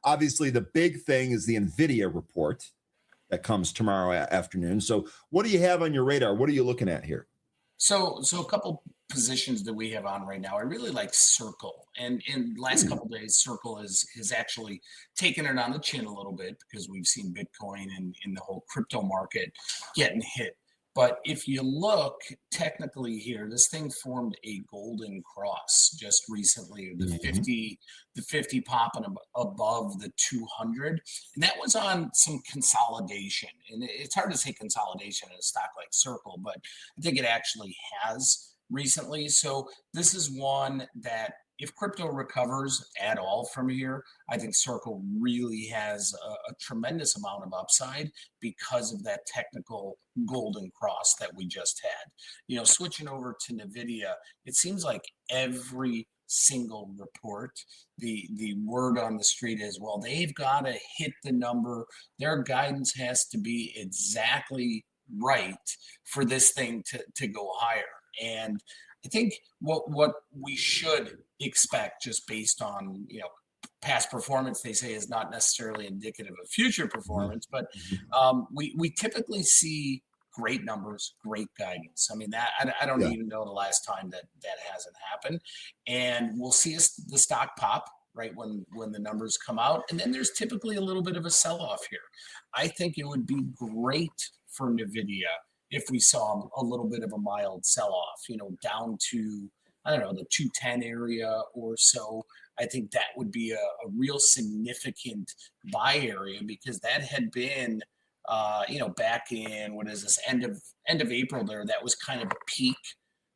Obviously, the big thing is the Nvidia report that comes tomorrow afternoon. So, what do you have on your radar? What are you looking at here? So a couple positions that we have on right now. I really like Circle, and in the last Ooh, couple days, Circle has actually taken it on the chin a little bit because we've seen Bitcoin and in the whole crypto market getting hit. But if you look technically here, this thing formed a golden cross just recently. The mhm. 50, the 50 popping above the 200, and that was on some consolidation. And it's hard to say consolidation in a stock like Circle, but I think it actually has recently. So this is one that if crypto recovers at all from here, I think Circle really has a tremendous amount of upside because of that technical golden cross that we just had. Switching over to Nvidia, it seems like every single report, the word on the street is, well, they've got to hit the number. Their guidance has to be exactly right for this thing to go higher. And I think what we should expect just based on past performance, they say, is not necessarily indicative of future Mhm. performance, but Mhm. we typically see great numbers, great guidance. I mean, that I don't Yeah. even know the last time that hasn't happened, and we'll see the stock pop right when the numbers come out, and then there's typically a little bit of a sell-off here. I think it would be great for Nvidia if we saw a little bit of a mild sell-off, down to, I don't know, the 210 area or so. I think that would be a real significant buy area because that had been, back in, what is this, end of April there. That was kind of a peak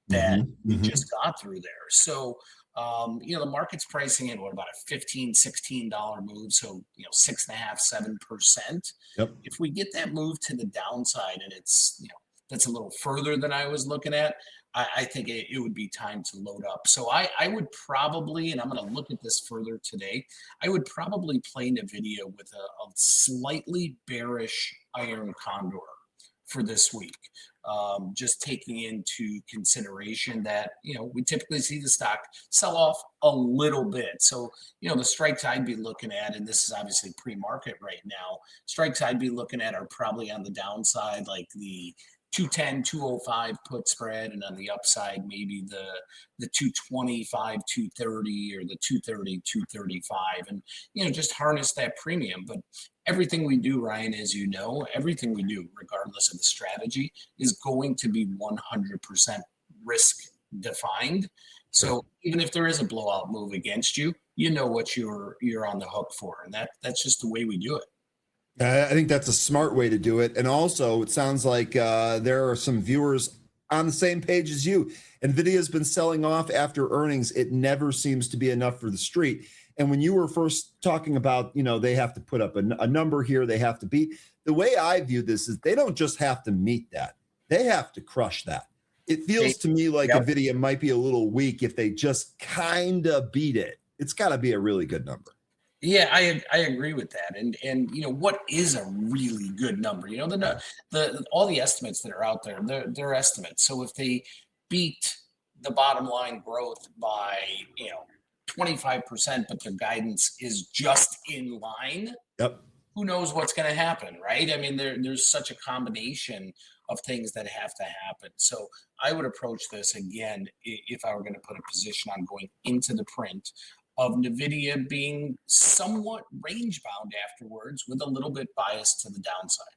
that Mhm. we just Mhm. got through there. So, the market's pricing in what, about a $15, $16 move. So, 6.5, 7%. Yep. If we get that move to the downside and it's, that's a little further than I was looking at, I think it would be time to load up. So I would probably, and I'm going to look at this further today, I would probably play NVIDIA with a slightly bearish iron condor for this week. Just taking into consideration that, we typically see the stock sell off a little bit. So, the strikes I'd be looking at, and this is obviously pre-market right now, strikes I'd be looking at are probably on the downside, like the 210, 205 put spread, and on the upside, maybe the 225, 230, or the 230, 235, and just harness that premium. But everything we do, Ryan, as you know, everything we do, regardless of the strategy, is going to be 100% risk defined. Sure. So even if there is a blowout move against you, you know what you're on the hook for, and that's just the way we do it. I think that's a smart way to do it. And also, it sounds like there are some viewers on the same page as you. NVIDIA's been selling off after earnings. It never seems to be enough for the street. And when you were first talking about, they have to put up a number here, they have to beat. The way I view this is they don't just have to meet that, they have to crush that. It They, feels to me like yep. NVIDIA might be a little weak if they just kind of beat it. It's got to be a really good number. Yeah, I agree with that. And what is a really good number? The all the estimates that are out there, they're estimates. So if they beat the bottom line growth by 25%, but their guidance is just in line, Yep. who knows what's going to happen, right? I mean, there's such a combination of things that have to happen. So I would approach this again if I were going to put a position on going into the print of Nvidia being somewhat range bound afterwards with a little bit biased to the downside.